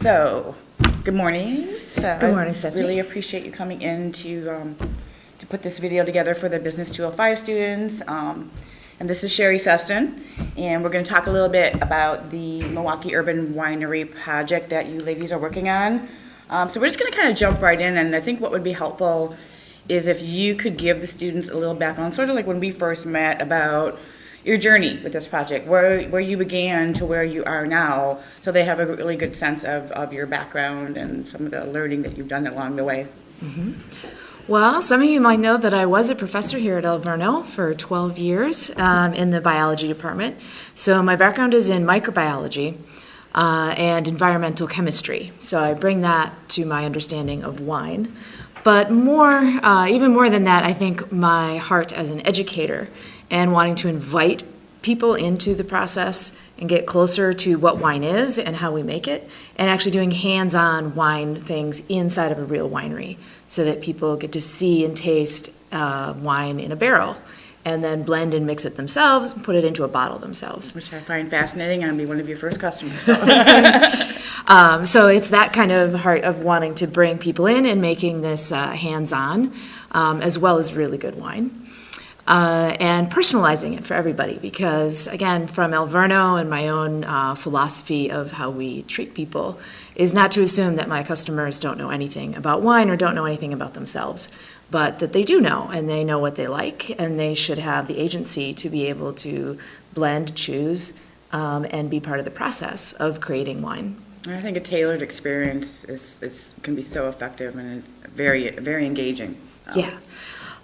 So, good morning. Good morning, Stephanie. Really appreciate you coming in to put this video together for the BUS-205 students. And this is Sherry Seston, and we're going to talk a little bit about the Milwaukee Urban Winery project that you ladies are working on. So we're just going to kind of jump right in, and I think what would be helpful is if you could give the students a little background, sort of like when we first met, about your journey with this project, where you began to where you are now, so they have a really good sense of your background and some of the learning that you've done along the way. Mm-hmm. Well, some of you might know that I was a professor here at Alverno for 12 years in the biology department. So my background is in microbiology and environmental chemistry. So I bring that to my understanding of wine. But even more than that, I think my heart as an educator and wanting to invite people into the process and get closer to what wine is and how we make it, and actually doing hands-on wine things inside of a real winery so that people get to see and taste wine in a barrel and then blend and mix it themselves, put it into a bottle themselves. Which I find fascinating, and I'll be one of your first customers. So. So it's that kind of heart of wanting to bring people in and making this hands-on, as well as really good wine. And personalizing it for everybody, because again, from Alverno and my own philosophy of how we treat people is not to assume that my customers don't know anything about wine or don't know anything about themselves, but that they do know, and they know what they like, and they should have the agency to be able to blend, choose, and be part of the process of creating wine. I think a tailored experience can be so effective, and it's very, very engaging. Yeah.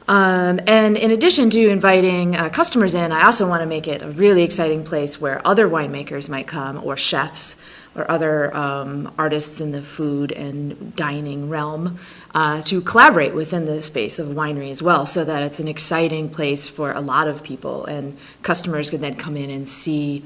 And in addition to inviting customers in, I also want to make it a really exciting place where other winemakers might come, or chefs, or other artists in the food and dining realm to collaborate within the space of winery as well, so that it's an exciting place for a lot of people, and customers can then come in and see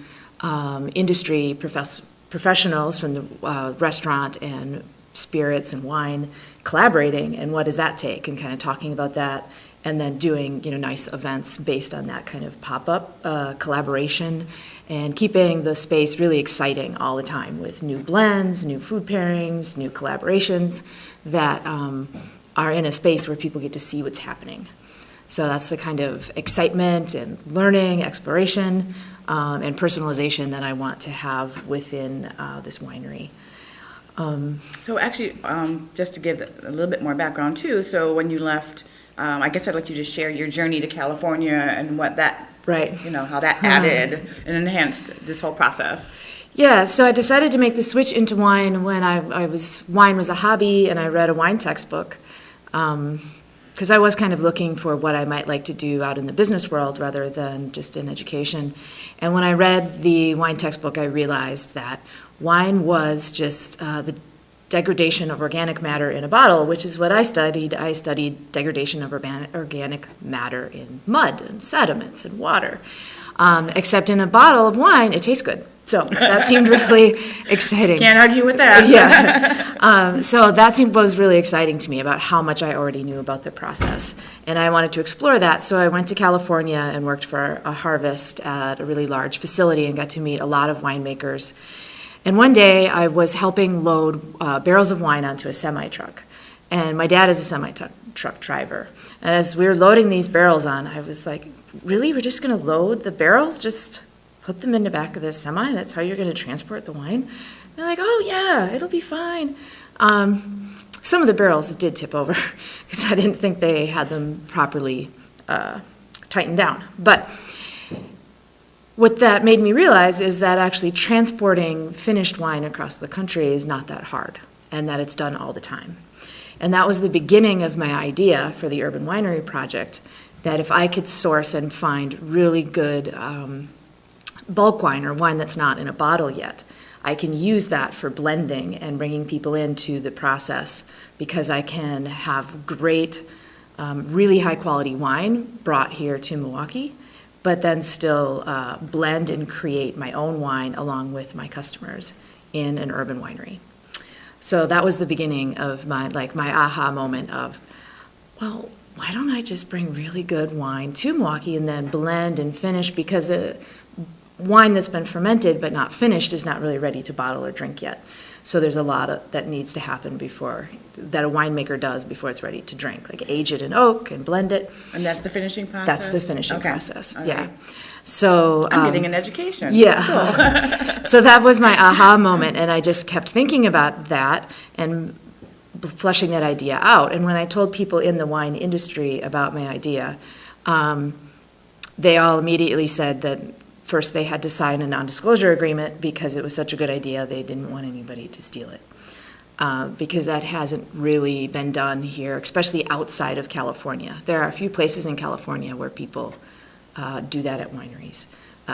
industry professionals from the restaurant and spirits and wine collaborating, and what does that take, and kind of talking about that, and then doing nice events based on that kind of pop-up collaboration, and keeping the space really exciting all the time with new blends, new food pairings, new collaborations that are in a space where people get to see what's happening. So that's the kind of excitement and learning, exploration, and personalization that I want to have within this winery. So actually, just to give a little bit more background too, so when you left, I guess I'd like you to share your journey to California and what that, how that added and enhanced this whole process. Yeah, so I decided to make the switch into wine when wine was a hobby, and I read a wine textbook, because I was kind of looking for what I might like to do out in the business world rather than just in education. And when I read the wine textbook, I realized that wine was just the degradation of organic matter in a bottle, which is what I studied. I studied degradation of organic matter in mud and sediments and water. Except in a bottle of wine, it tastes good. So that seemed really exciting. Can't argue with that. Yeah. So that was really exciting to me about how much I already knew about the process. And I wanted to explore that. So I went to California and worked for a harvest at a really large facility and got to meet a lot of winemakers. And one day I was helping load barrels of wine onto a semi-truck. And my dad is a semi-truck driver. And as we were loading these barrels on, I was like, really? We're just going to load the barrels? Just put them in the back of this semi? That's how you're going to transport the wine? And they're like, oh, yeah, it'll be fine. Some of the barrels did tip over because I didn't think they had them properly tightened down. But what that made me realize is that actually transporting finished wine across the country is not that hard, and that it's done all the time. And that was the beginning of my idea for the Urban Winery project, that if I could source and find really good bulk wine, or wine that's not in a bottle yet, I can use that for blending and bringing people into the process, because I can have great, really high quality wine brought here to Milwaukee, but then still blend and create my own wine along with my customers in an urban winery. So that was the beginning of my aha moment of, well, why don't I just bring really good wine to Milwaukee and then blend and finish, because wine that's been fermented but not finished is not really ready to bottle or drink yet. So there's a lot that needs to happen that a winemaker does before it's ready to drink, like age it in oak and blend it. And that's the finishing process? That's the finishing Okay. process, All yeah. right. So I'm getting an education. Yeah. So that was my aha moment, and I just kept thinking about that and fleshing that idea out. And when I told people in the wine industry about my idea, they all immediately said that first they had to sign a non-disclosure agreement because it was such a good idea they didn't want anybody to steal it. Because that hasn't really been done here, especially outside of California. There are a few places in California where people do that at wineries,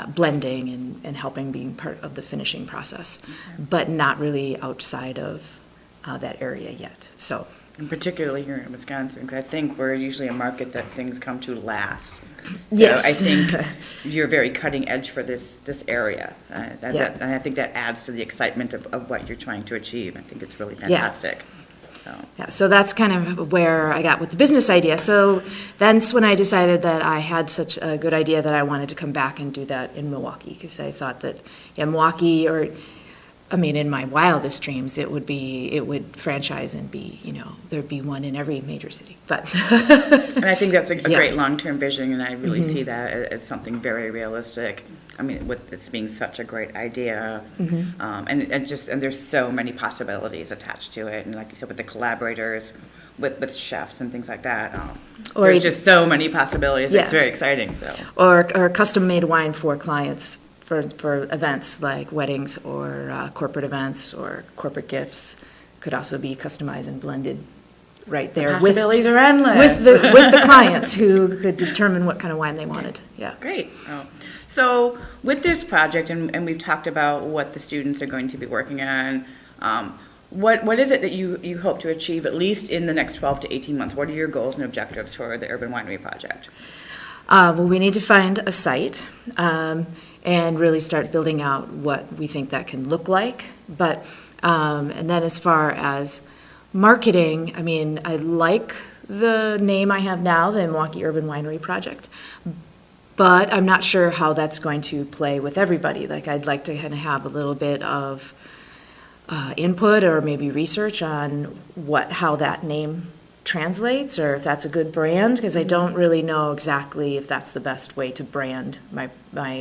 blending and helping being part of the finishing process, but not really outside of that area yet. So, And particularly here in Wisconsin, because I think we're usually a market that things come to last. So yes. I think you're very cutting edge for this area. Yeah. And I think that adds to the excitement of what you're trying to achieve. I think it's really fantastic. So. Yeah, so that's kind of where I got with the business idea. So that's when I decided that I had such a good idea that I wanted to come back and do that in Milwaukee, because I thought that, Milwaukee, in my wildest dreams, it would franchise and be, there'd be one in every major city. But And I think that's a Yeah. great long-term vision, and I really see that as something very realistic. With this being such a great idea, and there's so many possibilities attached to it, and like you said, with the collaborators, with chefs and things like that, there's just so many possibilities. Yeah. It's very exciting. So. or custom-made wine for clients for events like weddings or corporate events or corporate gifts. Could also be customized and blended right there with Possibilities are endless. with the clients who could determine what kind of wine they wanted. Yeah. Great. So with this project, and we've talked about what the students are going to be working on, what is it that you hope to achieve, at least in the next 12 to 18 months? What are your goals and objectives for the Urban Winery Project? Well, we need to find a site and really start building out what we think that can look like. But and then as far as marketing, I like the name I have now, the Milwaukee Urban Winery Project. But I'm not sure how that's going to play with everybody. Like, I'd like to kind of have a little bit of input or maybe research on how that name translates, or if that's a good brand, because I don't really know exactly if that's the best way to brand my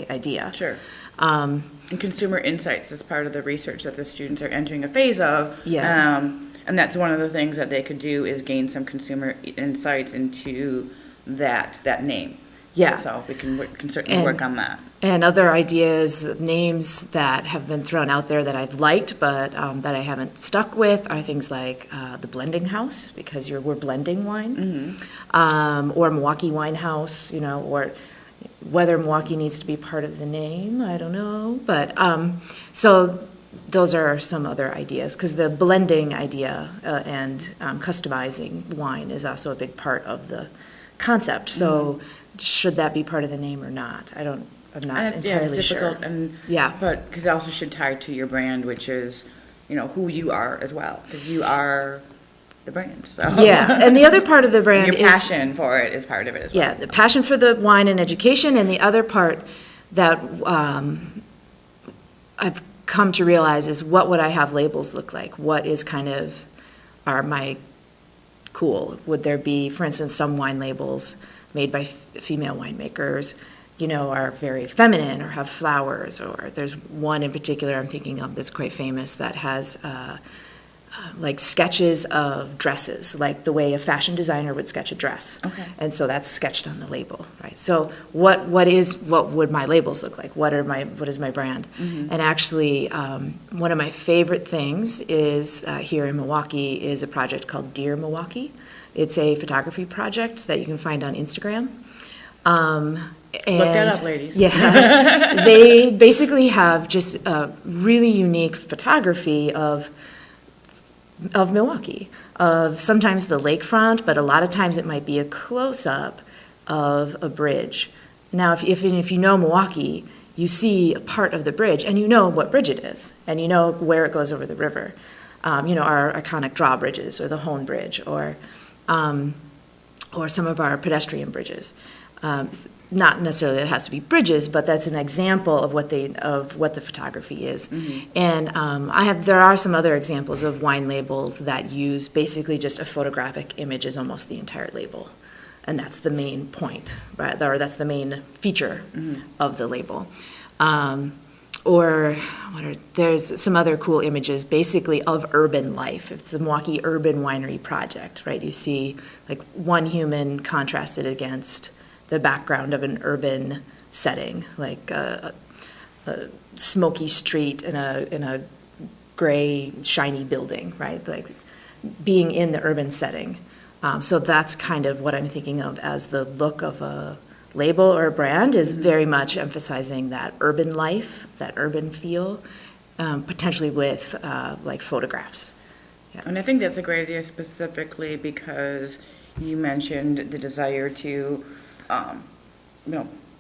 idea. Sure. And consumer insights is part of the research that the students are entering a phase of. Yeah. And that's one of the things that they could do is gain some consumer insights into that name. Yeah. So we can certainly work on that. And other ideas, names that have been thrown out there that I've liked, but that I haven't stuck with, are things like the Blending House, because we're blending wine, or Milwaukee Wine House, or whether Milwaukee needs to be part of the name, I don't know. But so those are some other ideas, because the blending idea and customizing wine is also a big part of the concept. So should that be part of the name or not? I'm not entirely it's sure. difficult, Yeah. but because it also should tie to your brand, which is, who you are as well, because you are the brand. So Yeah, and the other part of the brand your is passion for it is part of it as well. Yeah, the passion for the wine and education, and the other part that I've come to realize is, what would I have labels look like? What is are my cool? Would there be, for instance, some wine labels made by female winemakers, are very feminine or have flowers, or there's one in particular I'm thinking of that's quite famous that has like sketches of dresses, like the way a fashion designer would sketch a dress. Okay. And so that's sketched on the label, right? So what would my labels look like? What is my brand? And actually, one of my favorite things is here in Milwaukee is a project called Dear Milwaukee. It's a photography project that you can find on Instagram. Look that up, ladies. Yeah, they basically have just a really unique photography of Milwaukee, of sometimes the lakefront, but a lot of times it might be a close-up of a bridge. Now, if you know Milwaukee, you see a part of the bridge, and you know what bridge it is, and you know where it goes over the river. Our iconic drawbridges, or the Hone Bridge, or some of our pedestrian bridges. Not necessarily that it has to be bridges, but that's an example of what the photography is. Mm-hmm. And there are some other examples of wine labels that use basically just a photographic image as almost the entire label, and that's the main point, right? Or that's the main feature of the label. There's some other cool images, basically of urban life. It's the Milwaukee Urban Winery Project, right? You see like one human contrasted against the background of an urban setting, like a smoky street in a gray, shiny building, right? Like being in the urban setting. So that's kind of what I'm thinking of as the look of a label or a brand, is very much emphasizing that urban life, that urban feel, potentially with like photographs. Yeah. And I think that's a great idea, specifically because you mentioned the desire to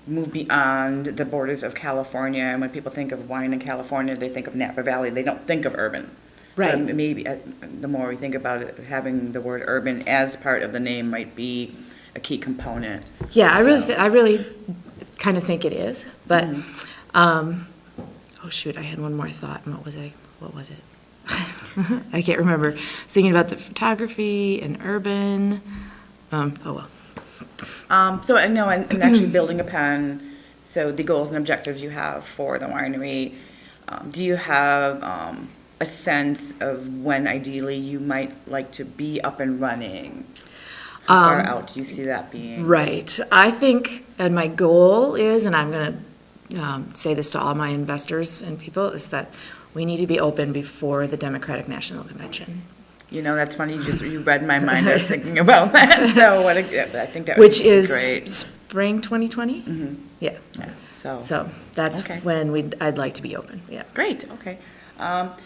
move beyond the borders of California. And when people think of wine in California, they think of Napa Valley. They don't think of urban. Right. So maybe the more we think about it, having the word urban as part of the name might be a key component. Yeah, I really kind of think it is. But, oh shoot, I had one more thought. What was it? I can't remember. I was thinking about the photography and urban. Oh well. So I know, and actually building upon, so the goals and objectives you have for the winery, do you have a sense of when ideally you might like to be up and running? How far out do you see that being? Right. I think, and my goal is, and I'm going to say this to all my investors and people, is that we need to be open before the Democratic National Convention. You know, that's funny. You read my mind. I was thinking about that. So I think that which would be is great. Spring 2020. Mm-hmm. Yeah. So that's okay. when I'd like to be open. Yeah. Great. Okay.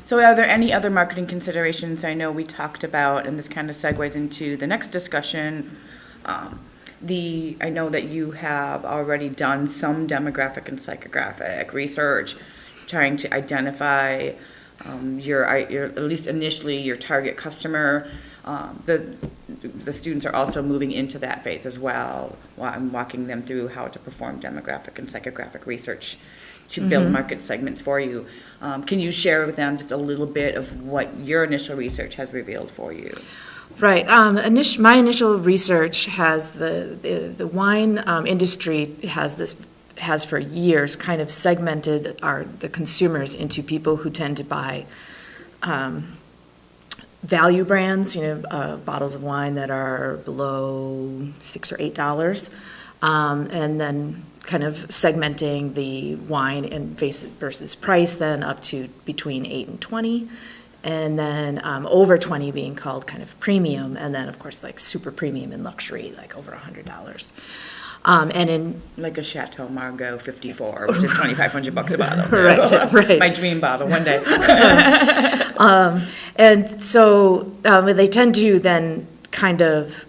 So are there any other marketing considerations? I know we talked about, and this kind of segues into the next discussion. I know that you have already done some demographic and psychographic research, trying to identify your at least initially your target customer. The students are also moving into that phase as well. I'm walking them through how to perform demographic and psychographic research to build market segments for you. Can you share with them just a little bit of what your initial research has revealed for you? Right. My initial research has the wine industry has for years kind of segmented the consumers into people who tend to buy value brands, bottles of wine that are below $6 or $8, and then kind of segmenting the wine and versus price then up to between 8 and 20, and then over 20 being called kind of premium, and then of course like super premium and luxury, like over $100. And in like a Chateau Margaux 54, which is $2,500 a bottle. Right. My dream bottle one day. And so they tend to then kind of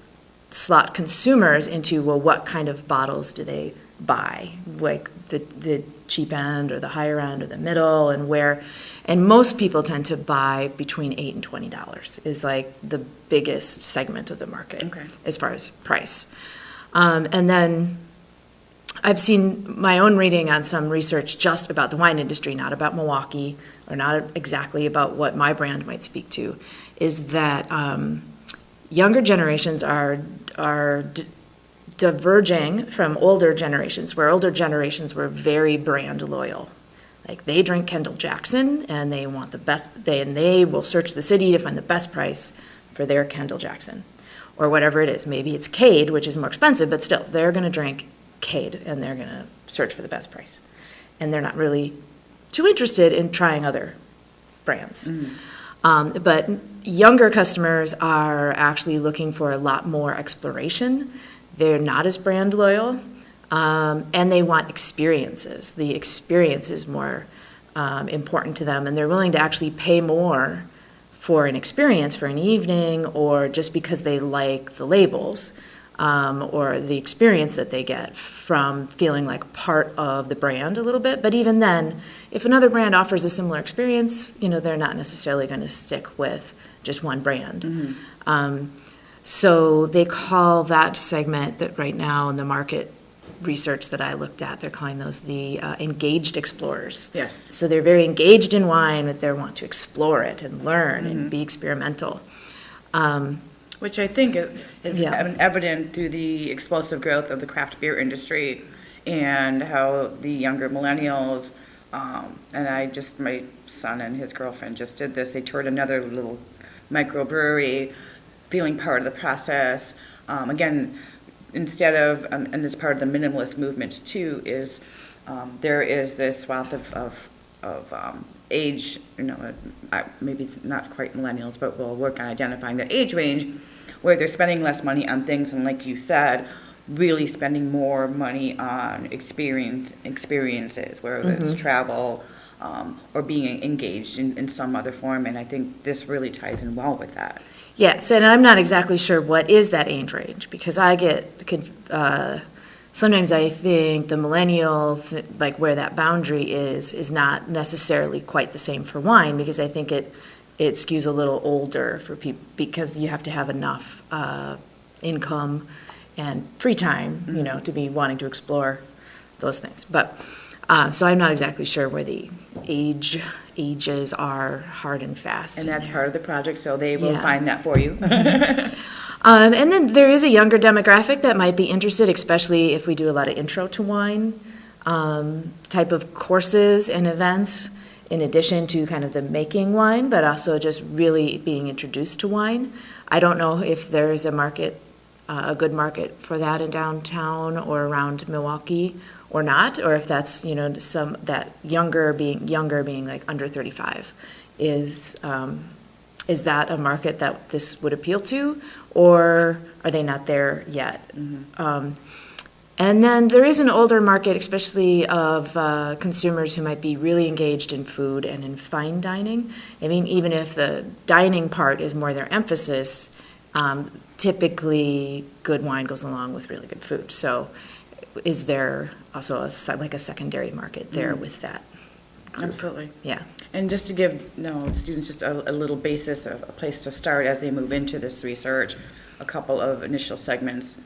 slot consumers into, well, what kind of bottles do they buy, like the cheap end or the higher end or the middle, and most people tend to buy between $8 and $20 is like the biggest segment of the market as far as price. And then I've seen my own reading on some research just about the wine industry, not about Milwaukee, or not exactly about what my brand might speak to, is that younger generations are diverging from older generations, where older generations were very brand loyal. Like they drink Kendall Jackson and they want the best, they will search the city to find the best price for their Kendall Jackson. Or whatever it is. Maybe it's Cade, which is more expensive, but still, they're going to drink Cade, and they're going to search for the best price. And they're not really too interested in trying other brands. But younger customers are actually looking for a lot more exploration. They're not as brand loyal, and they want experiences. The experience is more important to them, and they're willing to actually pay more for an experience, for an evening, or just because they like the labels, or the experience that they get from feeling like part of the brand a little bit. But even then, if another brand offers a similar experience, they're not necessarily going to stick with just one brand. So they call that segment that right now in the market research that I looked at, they're calling those the engaged explorers. Yes. So they're very engaged in wine, but they want to explore it and learn and be experimental. Which I think is Yeah. evident through the explosive growth of the craft beer industry and how the younger millennials, my son and his girlfriend just did this. They toured another little microbrewery, feeling part of the process. Again, instead of, and it's part of the minimalist movement too, is there is this swath of age, maybe it's not quite millennials, but we'll work on identifying the age range where they're spending less money on things, and like you said, really spending more money on experiences, whether it's travel or being engaged in some other form, and I think this really ties in well with that. Yes, and I'm not exactly sure what is that age range, because I get, sometimes I think the millennial, like where that boundary is not necessarily quite the same for wine, because I think it skews a little older for people, because you have to have enough income and free time, to be wanting to explore those things. But, so I'm not exactly sure where the ages are hard and fast. And that's part of the project, so they will find that for you. And then there is a younger demographic that might be interested, especially if we do a lot of intro to wine type of courses and events, in addition to kind of the making wine, but also just really being introduced to wine. I don't know if there is a good market for that in downtown or around Milwaukee or not, or if that's, some that younger being like under 35 is that a market that this would appeal to, or are they not there yet? And then there is an older market, especially of consumers who might be really engaged in food and in fine dining. I mean, even if the dining part is more their emphasis, typically good wine goes along with really good food. So is there also a secondary market there with that group? Absolutely. Yeah. And just to give students just a little basis of a place to start as they move into this research, a couple of initial segments.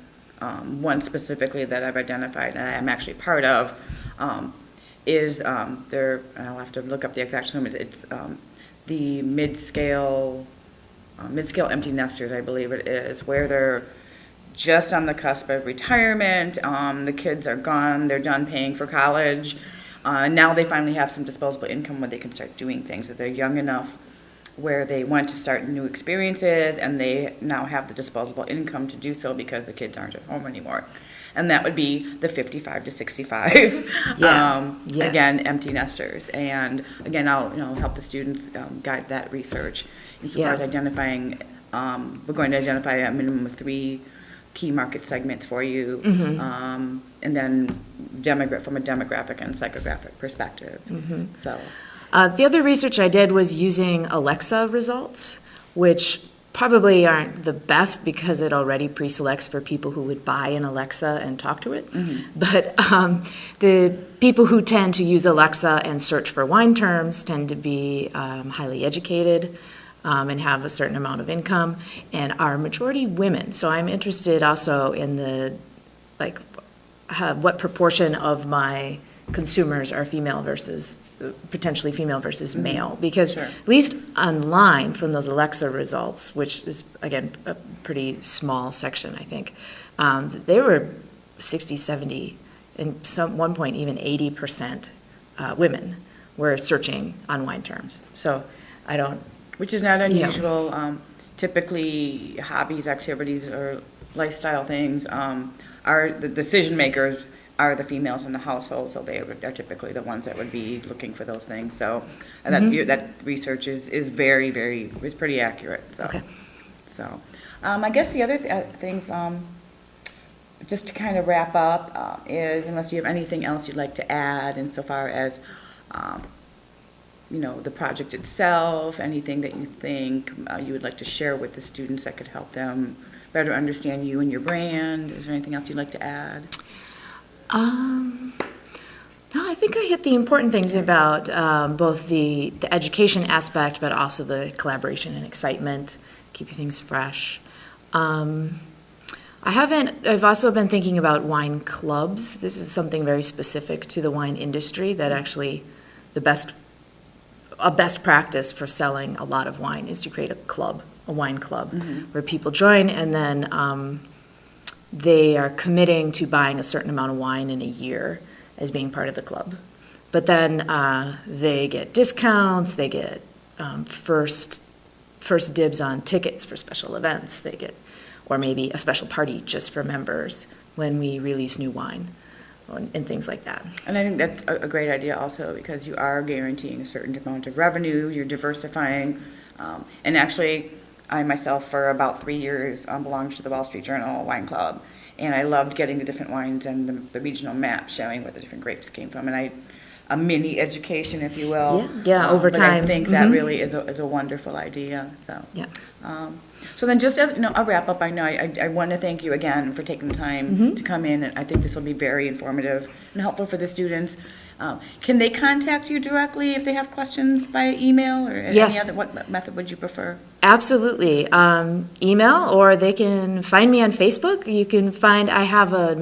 One specifically that I've identified and I'm actually part of is there, and I'll have to look up the exact term, it's the mid-scale empty nesters, I believe it is, where they're just on the cusp of retirement, the kids are gone, they're done paying for college, now they finally have some disposable income where they can start doing things, that they're young enough where they want to start new experiences and they now have the disposable income to do so because the kids aren't at home anymore. And that would be the 55 to 65, Yes. Again, empty nesters. And again, I'll help the students guide that research. As far as identifying, we're going to identify a minimum of 3 key market segments for you, and then from a demographic and psychographic perspective. So. The other research I did was using Alexa results, which probably aren't the best because it already pre-selects for people who would buy an Alexa and talk to it. But the people who tend to use Alexa and search for wine terms tend to be highly educated and have a certain amount of income and are majority women. So I'm interested also in what proportion of my consumers are potentially female versus male, because Sure. at least online from those Alexa results, which is again a pretty small section, I think, they were 60, 70, and one point even 80% women were searching on wine terms. So Which is not unusual. Typically, hobbies, activities, or lifestyle things are the decision makers are the females in the household, so they are typically the ones that would be looking for those things. So that research is very, very, it's pretty accurate. So. Okay. So I guess the other things, just to kind of wrap up, is unless you have anything else you'd like to add insofar as the project itself, anything that you think you would like to share with the students that could help them better understand you and your brand. Is there anything else you'd like to add? No, I think I hit the important things about both the education aspect, but also the collaboration and excitement, keeping things fresh. I've also been thinking about wine clubs. This is something very specific to the wine industry that actually a best practice for selling a lot of wine is to create a wine club, where people join and then they are committing to buying a certain amount of wine in a year as being part of the club. But then they get discounts, they get first dibs on tickets for special events, or maybe a special party just for members when we release new wine and things like that. And I think that's a great idea also, because you are guaranteeing a certain amount of revenue, you're diversifying. And actually, I myself, for about 3 years, belonged to the Wall Street Journal Wine Club. And I loved getting the different wines and the regional map showing where the different grapes came from. And a mini education, if you will. Yeah, over but time. I think that really is a wonderful idea, so. Yeah. So then just as, a wrap up, I know I want to thank you again for taking the time to come in, and I think this will be very informative and helpful for the students. Can they contact you directly if they have questions by email, or Yes. what method would you prefer? Absolutely. Email, or they can find me on Facebook. You can find, I have a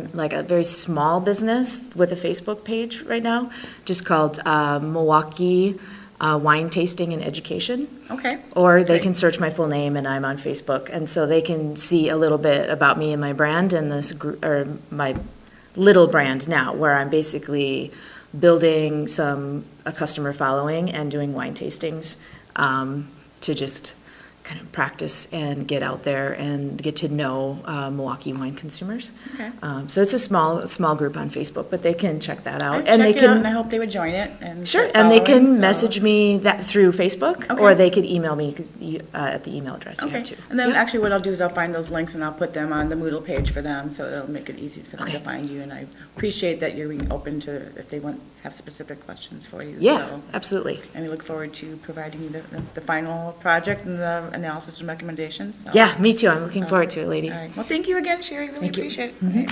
very small business with a Facebook page right now, just called Milwaukee Wine Tasting and Education. Okay. Or they can search my full name, and I'm on Facebook, and so they can see a little bit about me and my brand and this or my little brand now, where I'm basically building a customer following and doing wine tastings to just kind of practice and get out there and get to know Milwaukee wine consumers. Okay. So it's a small group on Facebook, but they can check that out. And they can. And I hope they would join it. And sure, and they can message me that through Facebook, Okay. or they could email me at the email address you Okay. have too. And then actually what I'll do is I'll find those links and I'll put them on the Moodle page for them, so it'll make it easy for them to find you. And I appreciate that you're open to, if they have specific questions for you. Yeah, So, absolutely. and we look forward to providing you the final project and the analysis and recommendations. So. Yeah, me too. I'm looking forward to it, ladies. All right. Well, thank you again, Sherry. Really Thank you. appreciate it. Okay.